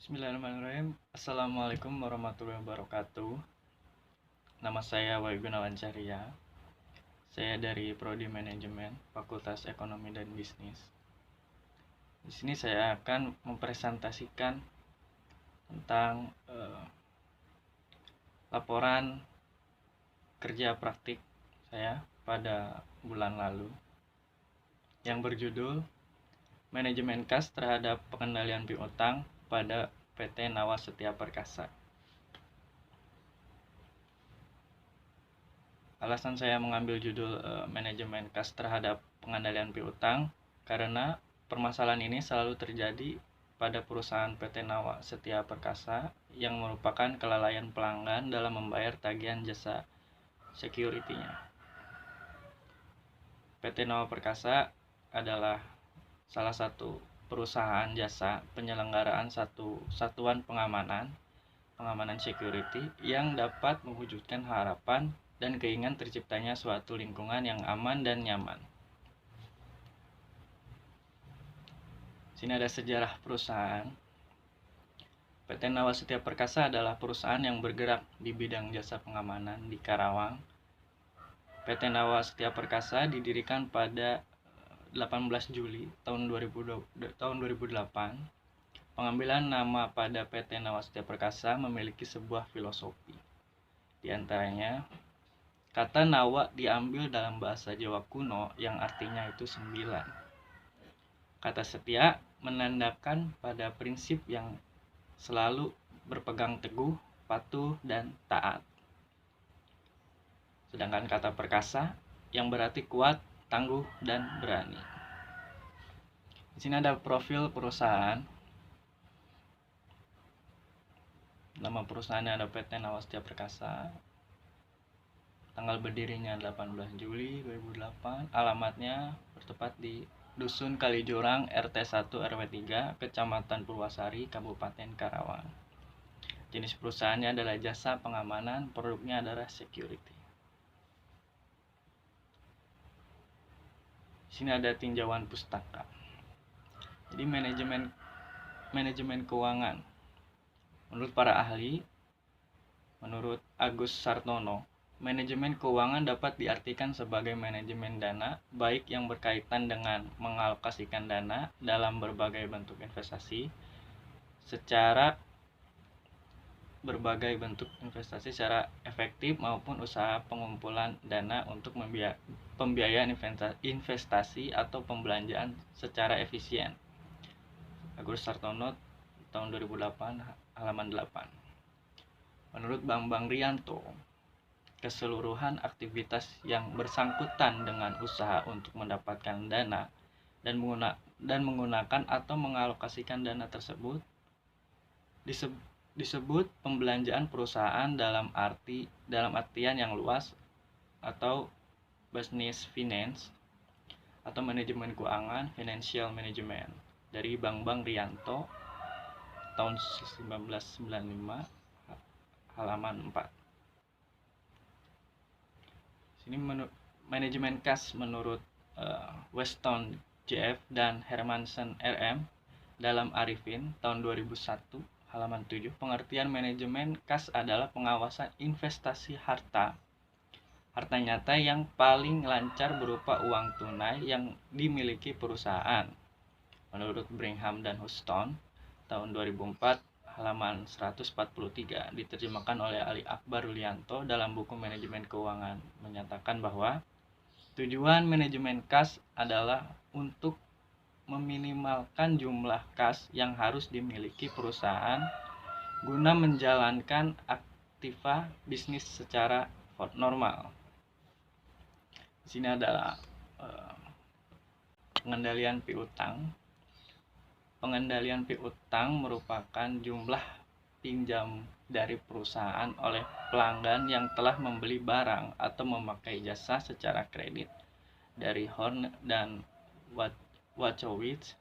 Bismillahirrahmanirrahim. Assalamualaikum warahmatullahi wabarakatuh. Nama saya Wahyu Gunawan Cahya. Saya dari Prodi Manajemen, Fakultas Ekonomi dan Bisnis. Di sini saya akan mempresentasikan tentang laporan kerja praktik saya pada bulan lalu yang berjudul Manajemen Kas terhadap Pengendalian Piutang pada PT Nawa Setia Perkasa. Alasan saya mengambil judul manajemen kas terhadap pengendalian piutang karena permasalahan ini selalu terjadi pada perusahaan PT Nawa Setia Perkasa yang merupakan kelalaian pelanggan dalam membayar tagihan jasa security-nya. PT Nawa Perkasa adalah salah satu perusahaan jasa penyelenggaraan satuan pengamanan security yang dapat mewujudkan harapan dan keinginan terciptanya suatu lingkungan yang aman dan nyaman. Sini ada sejarah perusahaan. PT Nawa Setia Perkasa adalah perusahaan yang bergerak di bidang jasa pengamanan di Karawang. PT Nawa Setia Perkasa didirikan pada 18 Juli tahun 2008. Pengambilan nama pada PT Nawa Setia Perkasa memiliki sebuah filosofi. Di antaranya, kata Nawa diambil dalam bahasa Jawa kuno yang artinya itu 9. Kata setia menandakan pada prinsip yang selalu berpegang teguh, patuh, dan taat. Sedangkan kata perkasa yang berarti kuat, tangguh, dan berani. Di sini ada profil perusahaan. Nama perusahaannya ada PT Nawa Setia Perkasa. Tanggal berdirinya 18 Juli 2008. Alamatnya bertepat di Dusun Kalijurang, RT 1 RW 3, Kecamatan Purwasari, Kabupaten Karawang. Jenis perusahaannya adalah jasa pengamanan, produknya adalah security. Di sini ada tinjauan pustaka. Jadi manajemen keuangan. Menurut para ahli, menurut Agus Sartono, manajemen keuangan dapat diartikan sebagai manajemen dana, baik yang berkaitan dengan mengalokasikan dana dalam berbagai bentuk investasi secara efektif maupun usaha pengumpulan dana untuk pembiayaan investasi atau pembelanjaan secara efisien. Agus Sartono tahun 2008 halaman 8. Menurut Bambang Rianto, keseluruhan aktivitas yang bersangkutan dengan usaha untuk mendapatkan dana dan menggunakan atau mengalokasikan dana tersebut disebut pembelanjaan perusahaan dalam artian yang luas atau business finance atau manajemen keuangan, financial management, dari Bambang Rianto tahun 1995 halaman 4. Sini manajemen kas menurut Weston JF dan Hermansen RM dalam Arifin tahun 2001 halaman 7. Pengertian manajemen kas adalah pengawasan investasi harta nyata yang paling lancar berupa uang tunai yang dimiliki perusahaan. Menurut Brigham dan Houston tahun 2004 halaman 143, diterjemahkan oleh Ali Akbar Rulianto dalam buku Manajemen Keuangan, menyatakan bahwa tujuan manajemen kas adalah untuk meminimalkan jumlah kas yang harus dimiliki perusahaan guna menjalankan aktiva bisnis secara normal. Di sini adalah pengendalian piutang. Pengendalian piutang merupakan jumlah pinjam dari perusahaan oleh pelanggan yang telah membeli barang atau memakai jasa secara kredit. Dari Horn dan Wachowicz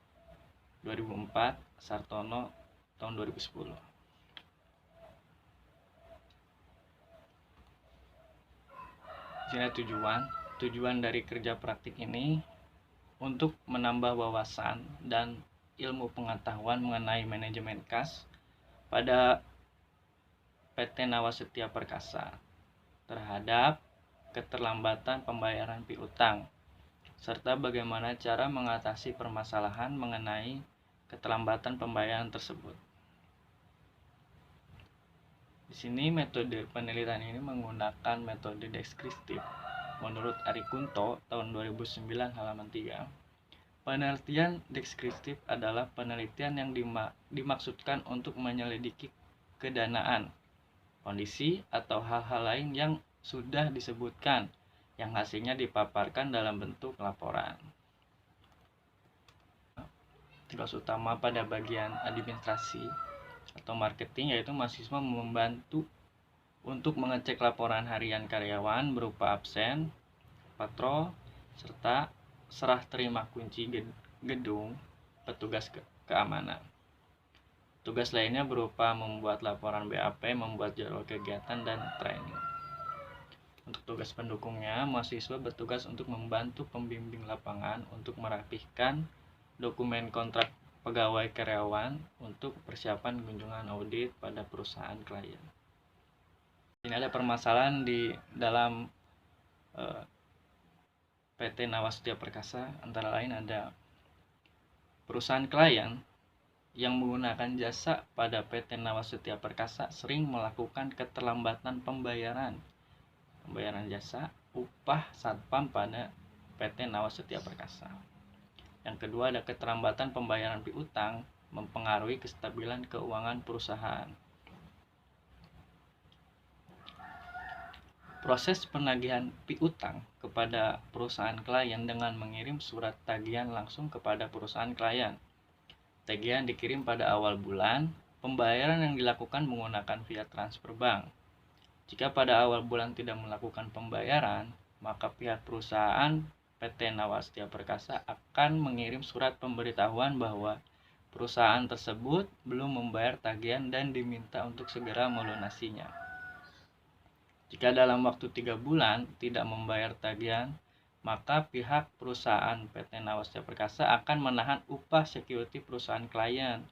2004, Sartono tahun 2010. Sini tujuan dari kerja praktik ini untuk menambah wawasan dan ilmu pengetahuan mengenai manajemen kas pada PT Nawasetiya Perkasa terhadap keterlambatan pembayaran piutang, serta bagaimana cara mengatasi permasalahan mengenai keterlambatan pembayaran tersebut. Di sini metode penelitian ini menggunakan metode deskriptif. Menurut Ari Kunto tahun 2009 halaman 3, penelitian deskriptif adalah penelitian yang dimaksudkan untuk menyelidiki kedanaan, kondisi, atau hal-hal lain yang sudah disebutkan, yang hasilnya dipaparkan dalam bentuk laporan. Tugas utama pada bagian administrasi atau marketing yaitu mahasiswa membantu untuk mengecek laporan harian karyawan berupa absen, patrol, serta serah terima kunci gedung petugas keamanan. Tugas lainnya berupa membuat laporan BAP, membuat jadwal kegiatan, dan training. Untuk tugas pendukungnya, mahasiswa bertugas untuk membantu pembimbing lapangan untuk merapihkan dokumen kontrak pegawai karyawan untuk persiapan kunjungan audit pada perusahaan klien. Ini ada permasalahan di dalam PT Nawasetiya Perkasa, antara lain ada perusahaan klien yang menggunakan jasa pada PT Nawasetiya Perkasa sering melakukan keterlambatan pembayaran jasa upah satpam pada PT Nawasetiya Perkasa. Yang kedua ada keterlambatan pembayaran piutang mempengaruhi kestabilan keuangan perusahaan. Proses penagihan piutang kepada perusahaan klien dengan mengirim surat tagihan langsung kepada perusahaan klien. Tagihan dikirim pada awal bulan, pembayaran yang dilakukan menggunakan via transfer bank. Jika pada awal bulan tidak melakukan pembayaran, maka pihak perusahaan PT Nawasetiya Perkasa akan mengirim surat pemberitahuan bahwa perusahaan tersebut belum membayar tagihan dan diminta untuk segera melunasinya. Jika dalam waktu 3 bulan tidak membayar tagihan, maka pihak perusahaan PT Nawasetiya Perkasa akan menahan upah security perusahaan klien.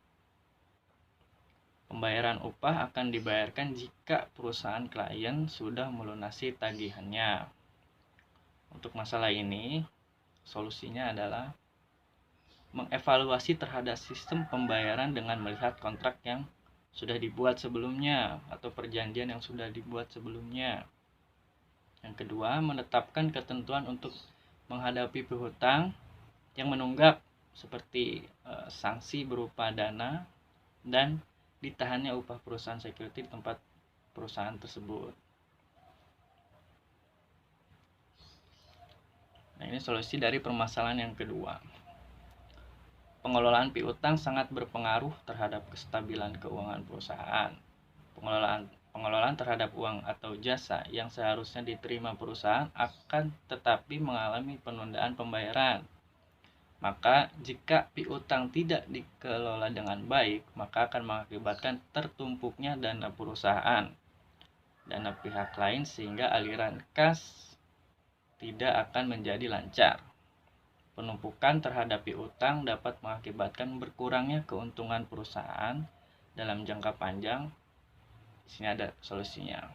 Pembayaran upah akan dibayarkan jika perusahaan klien sudah melunasi tagihannya. Untuk masalah ini, solusinya adalah mengevaluasi terhadap sistem pembayaran dengan melihat kontrak yang sudah dibuat sebelumnya atau perjanjian yang sudah dibuat sebelumnya. Yang kedua, menetapkan ketentuan untuk menghadapi piutang yang menunggak seperti sanksi berupa dana dan ditahannya upah perusahaan security di tempat perusahaan tersebut. Nah, ini solusi dari permasalahan yang kedua. Pengelolaan piutang sangat berpengaruh terhadap kestabilan keuangan perusahaan. Pengelolaan terhadap uang atau jasa yang seharusnya diterima perusahaan akan tetapi mengalami penundaan pembayaran. Maka jika piutang tidak dikelola dengan baik, maka akan mengakibatkan tertumpuknya dana perusahaan, dana pihak lain, sehingga aliran kas tidak akan menjadi lancar. Penumpukan terhadap piutang dapat mengakibatkan berkurangnya keuntungan perusahaan dalam jangka panjang. Di sini ada solusinya.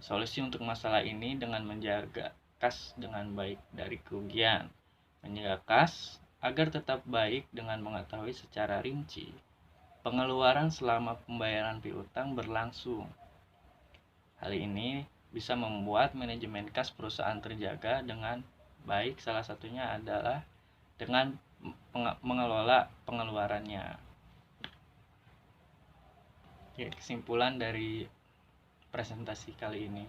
Solusi untuk masalah ini dengan menjaga kas dengan baik dari kerugian. Menjaga kas agar tetap baik dengan mengetahui secara rinci pengeluaran selama pembayaran piutang berlangsung. Hal ini bisa membuat manajemen kas perusahaan terjaga dengan baik, salah satunya adalah dengan mengelola pengeluarannya. Oke, kesimpulan dari presentasi kali ini.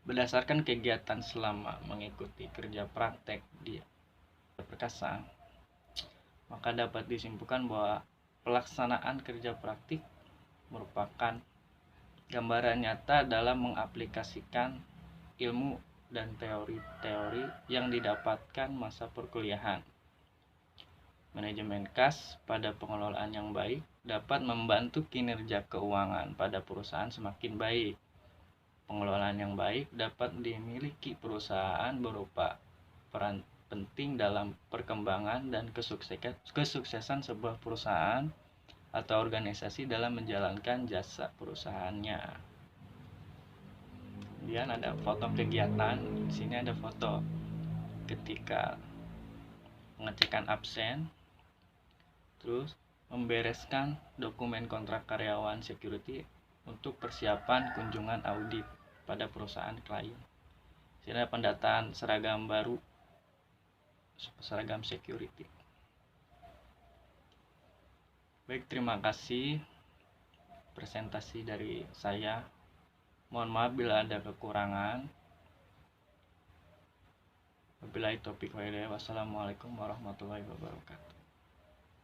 Berdasarkan kegiatan selama mengikuti kerja praktek di Perkasa, maka dapat disimpulkan bahwa pelaksanaan kerja praktik merupakan gambaran nyata dalam mengaplikasikan ilmu dan teori-teori yang didapatkan masa perkuliahan. Manajemen kas pada pengelolaan yang baik dapat membantu kinerja keuangan pada perusahaan semakin baik. Pengelolaan yang baik dapat dimiliki perusahaan berupa peran penting dalam perkembangan dan kesuksesan sebuah perusahaan atau organisasi dalam menjalankan jasa perusahaannya. Kemudian ada foto kegiatan. Di sini ada foto ketika pengecekan absen, terus membereskan dokumen kontrak karyawan security untuk persiapan kunjungan audit pada perusahaan klien. Sini ada pendataan seragam baru, seragam security. Baik, terima kasih presentasi dari saya. Mohon maaf bila ada kekurangan. Wabillahi taufiq wal hidayah. Wassalamualaikum warahmatullahi wabarakatuh.